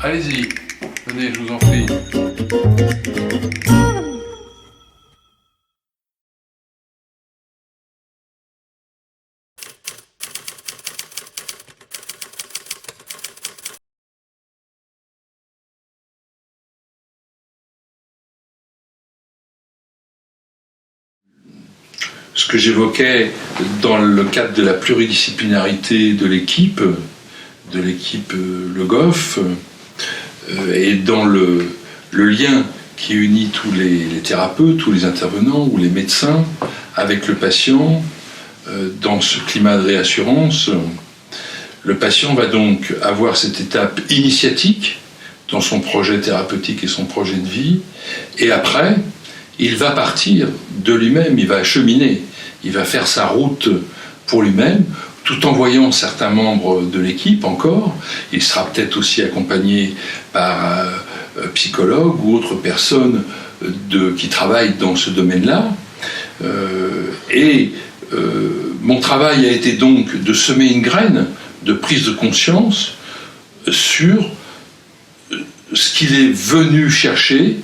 Allez-y, venez, je vous en prie. Ce que j'évoquais dans le cadre de la pluridisciplinarité de l'équipe Le Goff, et dans le lien qui unit tous les thérapeutes, tous les intervenants ou les médecins avec le patient, dans ce climat de réassurance, le patient va donc avoir cette étape initiatique dans son projet thérapeutique et son projet de vie, et après, il va partir de lui-même, il va cheminer, il va faire sa route pour lui-même, tout en voyant certains membres de l'équipe encore. Il sera peut-être aussi accompagné par un psychologue ou autre personne qui travaille dans ce domaine-là. Mon travail a été donc de semer une graine de prise de conscience sur ce qu'il est venu chercher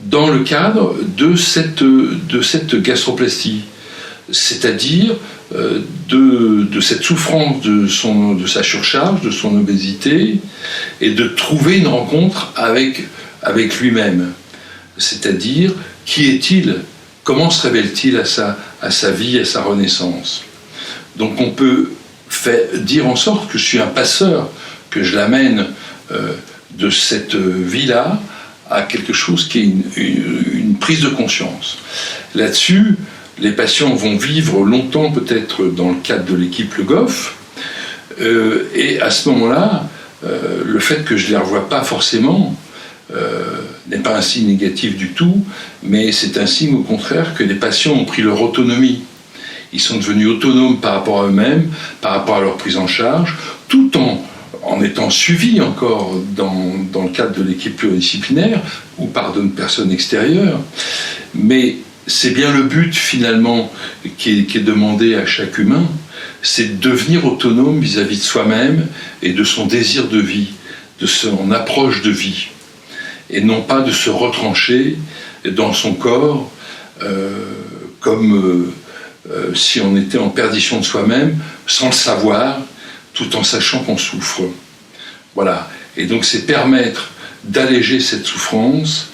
dans le cadre de cette gastroplastie, c'est-à-dire de cette souffrance de sa surcharge, de son obésité, et de trouver une rencontre avec lui-même. C'est-à-dire, qui est-il? Comment se révèle-t-il à sa vie, à sa renaissance? Donc on peut dire en sorte que je suis un passeur, que je l'amène de cette vie-là à quelque chose qui est une prise de conscience. Là-dessus, les patients vont vivre longtemps peut-être dans le cadre de l'équipe Le Goff, et à ce moment-là, le fait que je ne les revoie pas forcément n'est pas un signe négatif du tout, mais c'est un signe au contraire que les patients ont pris leur autonomie. Ils sont devenus autonomes par rapport à eux-mêmes, par rapport à leur prise en charge, tout en étant suivis encore dans le cadre de l'équipe pluridisciplinaire ou par d'autres personnes extérieures. Mais c'est bien le but finalement qui est demandé à chaque humain, c'est de devenir autonome vis-à-vis de soi-même et de son désir de vie, de son approche de vie, et non pas de se retrancher dans son corps comme si on était en perdition de soi-même, sans le savoir, tout en sachant qu'on souffre. Voilà. Et donc c'est permettre d'alléger cette souffrance,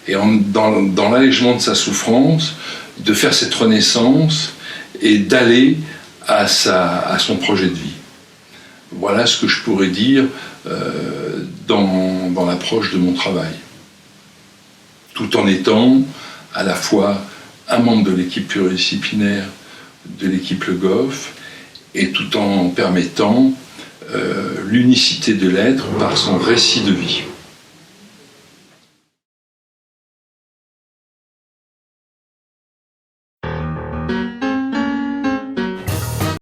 et dans l'allègement de sa souffrance, de faire cette renaissance et d'aller à son projet de vie. Voilà ce que je pourrais dire dans l'approche de mon travail. Tout en étant à la fois un membre de l'équipe pluridisciplinaire de l'équipe Le Goff, et tout en permettant l'unicité de l'être par son récit de vie.